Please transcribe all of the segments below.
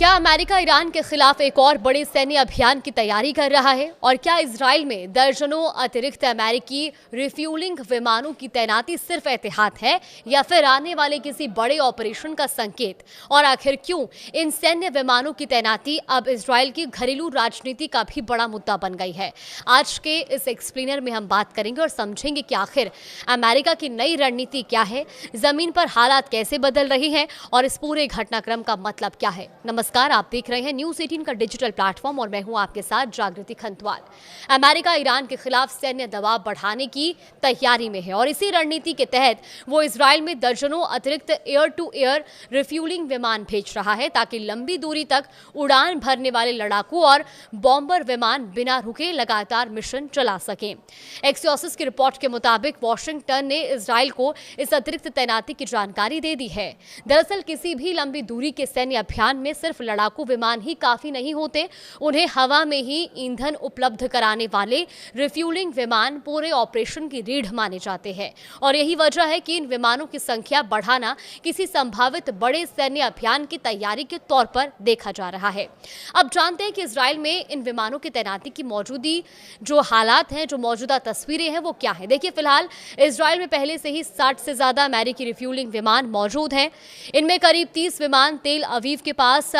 क्या America Iran के खिलाफ एक और बड़े सैन्य अभियान की तैयारी कर रहा है? और क्या इजराइल में दर्जनों अतिरिक्त अमेरिकी रिफ्यूलिंग विमानों की तैनाती सिर्फ एहतियात है या फिर आने वाले किसी बड़े ऑपरेशन का संकेत? और आखिर क्यों इन सैन्य विमानों की तैनाती अब इजराइल की घरेलू राजनीति का भी बड़ा मुद्दा बन गई है? आज के इस एक्सप्लेनर में हम बात करेंगे और समझेंगे कि आखिर अमेरिका की नई रणनीति क्या है, जमीन पर हालात कैसे बदल रहे हैं और इस पूरे घटनाक्रम का मतलब क्या है। नमस्कार, आप देख रहे हैं न्यूज़ 18 का डिजिटल प्लेटफॉर्म और मैं हूं आपके साथ जागृति खंतवाल। अमेरिका ईरान के खिलाफ सैन्य दबाव बढ़ाने की तैयारी में है और इसी रणनीति के तहत वो इजराइल में दर्जनों अतिरिक्त एयर टू एयर रिफ्यूलिंग विमान भेज रहा है ताकि लंबी दूरी तक उड़ान भरने वाले लड़ाकू और बॉम्बर विमान बिना रुके लगातार मिशन चला सकें। एक्सियोसिस की रिपोर्ट के मुताबिक वॉशिंगटन ने इजराइल को इस अतिरिक्त तैनाती की जानकारी दे दी है। दरअसल किसी भी लंबी दूरी के सैन्य अभियान में सिर्फ लड़ाकू विमान ही काफी नहीं होते, उन्हें हवा में ही ईंधन उपलब्ध कराने वाले रिफ्यूलिंग विमान पूरे ऑपरेशन की रीढ़ माने जाते हैं और यही वजह है कि इन विमानों की संख्या बढ़ाना किसी संभावित बड़े सैन्य अभियान की तैयारी के तौर पर देखा जा रहा है। अब जानते हैं कि इजराइल में इन विमानों की तैनाती की मौजूदी जो हालात हैं, जो मौजूदा तस्वीरें हैं वो क्या है। देखिए, फिलहाल इजराइल में पहले से ही 60 से ज्यादा अमेरिकी रिफ्यूलिंग विमान मौजूद हैं। इनमें करीब 30 विमान तेल अवीव के पास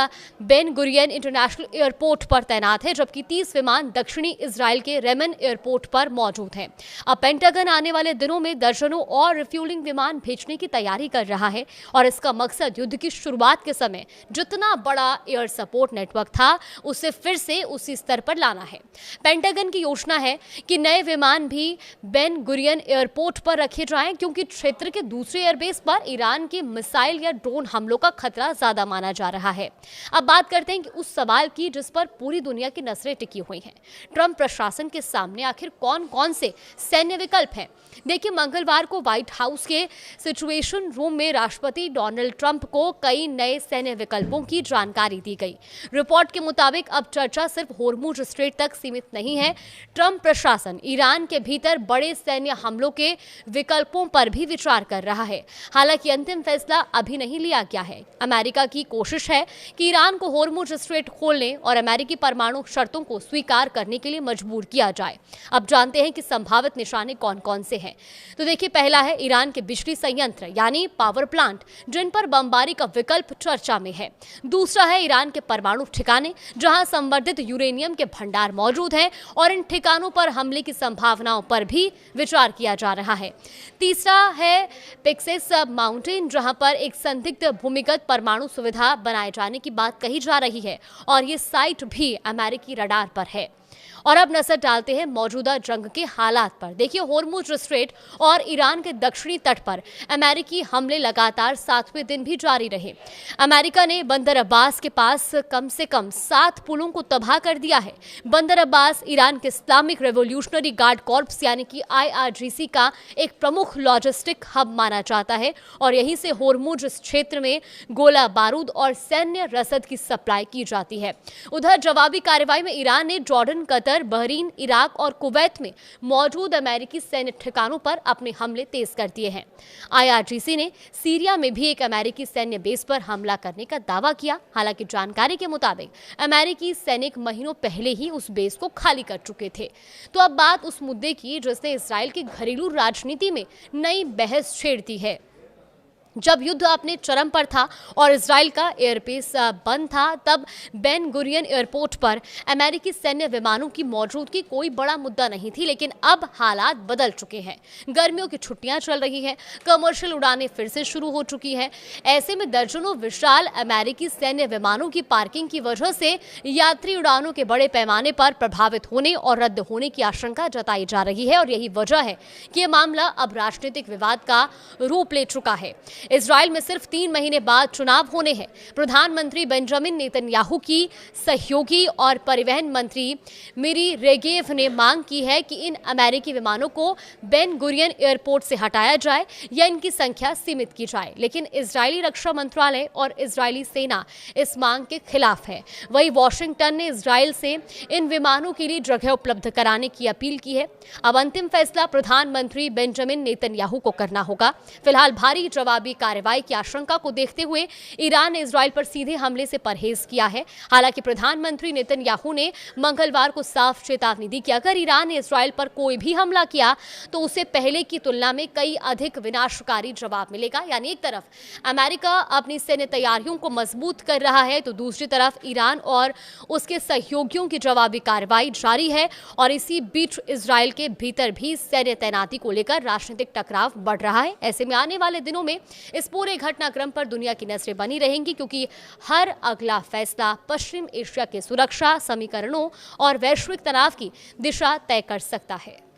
बेन गुरियन इंटरनेशनल एयरपोर्ट पर तैनात है, जबकि 30 विमान दक्षिणी इजराइल के रेमन एयरपोर्ट पर मौजूद हैं। अब पेंटागन आने वाले दिनों में दर्जनों और रिफ्यूलिंग विमान भेजने की तैयारी कर रहा है और इसका मकसद युद्ध की शुरुआत के समय जितना बड़ा एयर सपोर्ट नेटवर्क था उसे फिर से उसी स्तर पर लाना है। पेंटागन की योजना है कि नए विमान भी बेन गुरियन एयरपोर्ट पर रखे जाएं क्योंकि क्षेत्र के दूसरे एयरबेस पर ईरान के मिसाइल या ड्रोन हमलों का खतरा ज्यादा माना जा रहा है। अब बात करते हैं कि उस सवाल की जिस पर पूरी दुनिया की नजरें टिकी हुई हैं। ट्रंप प्रशासन के सामने आखिर कौन कौन से सैन्य विकल्प हैं? देखिए, मंगलवार को व्हाइट हाउस के सिचुएशन रूम में राष्ट्रपति डोनाल्ड ट्रंप को कई नए सैन्य विकल्पों की जानकारी दी गई। रिपोर्ट के मुताबिक अब चर्चा सिर्फ होर्मुज स्ट्रेट तक सीमित नहीं है। ट्रंप प्रशासन ईरान के भीतर बड़े सैन्य हमलों के विकल्पों पर भी विचार कर रहा है। हालांकि अंतिम फैसला अभी नहीं लिया गया है। अमेरिका की कोशिश है कि ईरान को होर्मुज स्ट्रेट खोलने और अमेरिकी परमाणु शर्तों को स्वीकार करने के लिए मजबूर किया जाए। अब जानते हैं कि संभावित निशाने कौन कौन से हैं। तो देखिए, पहला है ईरान के बिजली संयंत्र यानी पावर प्लांट, जिन पर बमबारी का विकल्प चर्चा में है। दूसरा है ईरान के परमाणु ठिकाने जहां संवर्धित यूरेनियम के भंडार मौजूद हैं और इन ठिकानों पर हमले की संभावनाओं पर भी विचार किया जा रहा है। तीसरा है पेक्सेस माउंटेन, जहां पर एक संदिग्ध भूमिगत परमाणु सुविधा बनाए जाने की बात कही जा रही है और ये साइट भी अमेरिकी रडार पर है। और अब नजर डालते हैं मौजूदा जंग के हालात पर। देखिए, होर्मुज स्ट्रेट और ईरान के दक्षिणी तट पर अमेरिकी हमले लगातार 7वें दिन भी जारी रहे। अमेरिका ने बंदर अब्बास के पास कम से कम 7 पुलों को तबाह कर दिया है। बंदर अब्बास ईरान के इस्लामिक रेवोल्यूशनरी गार्ड कॉर्प्स यानी कि IRGC का एक प्रमुख लॉजिस्टिक हब माना जाता है और यहीं से होर्मुज क्षेत्र में गोला बारूद और सैन्य रसद की सप्लाई की जाती है। उधर जवाबी कार्रवाई में ईरान ने जॉर्डन, कतर, बहरीन, इराक और कुवैत में मौजूद अमेरिकी सैन्य ठिकानों पर अपने हमले तेज कर दिए हैं। IRGC ने सीरिया में भी एक अमेरिकी सैन्य बेस पर हमला करने का दावा किया। हालांकि जानकारी के मुताबिक अमेरिकी सैनिक महीनों पहले ही उस बेस को खाली कर चुके थे। तो अब बात उस मुद्दे की जिसने इसराइल की घरेलू राजनीति में नई बहस छेड़ दी है। जब युद्ध अपने चरम पर था और इजराइल का एयरबेस बंद था, तब बेन गुरियन एयरपोर्ट पर अमेरिकी सैन्य विमानों की मौजूदगी कोई बड़ा मुद्दा नहीं थी। लेकिन अब हालात बदल चुके हैं। गर्मियों की छुट्टियां चल रही हैं, कमर्शियल उड़ानें फिर से शुरू हो चुकी हैं। ऐसे में दर्जनों विशाल अमेरिकी सैन्य विमानों की पार्किंग की वजह से यात्री उड़ानों के बड़े पैमाने पर प्रभावित होने और रद्द होने की आशंका जताई जा रही है और यही वजह है कि यह मामला अब राजनीतिक विवाद का रूप ले चुका है। इजराइल में सिर्फ 3 महीने बाद चुनाव होने हैं। प्रधानमंत्री बेंजामिन नेतन्याहू की सहयोगी और परिवहन मंत्री मिरी रेगेव ने मांग की है कि इन अमेरिकी विमानों को बेन गुरियन एयरपोर्ट से हटाया जाए या इनकी संख्या सीमित की जाए। लेकिन इजरायली रक्षा मंत्रालय और इजरायली सेना इस मांग के खिलाफ है। वहीं वॉशिंगटन ने इजराइल से इन विमानों के लिए जगह उपलब्ध कराने की अपील की है। अब अंतिम फैसला प्रधानमंत्री बेंजामिन नेतन्याहू को करना होगा। फिलहाल भारी जवाबी जवाबी कार्रवाई की आशंका को देखते हुए ईरान ने इजराइल पर सीधे हमले से परहेज किया है। हालांकि प्रधानमंत्री नेतन्याहू ने मंगलवार को साफ चेतावनी दी कि अगर ईरान ने इजराइल पर कोई भी हमला किया तो उसे पहले की तुलना में कई अधिक विनाशकारी जवाब मिलेगा। यानी एक तरफ अमेरिका अपनी सैन्य तैयारियों को मजबूत कर रहा है तो दूसरी तरफ ईरान और उसके सहयोगियों की जवाबी कार्रवाई जारी है और इसी बीच इजराइल के भीतर भी सैन्य तैनाती को लेकर राजनीतिक टकराव बढ़ रहा है। ऐसे में आने वाले दिनों में इस पूरे घटनाक्रम पर दुनिया की नजरें बनी रहेंगी, क्योंकि हर अगला फैसला पश्चिम एशिया के सुरक्षा समीकरणों और वैश्विक तनाव की दिशा तय कर सकता है।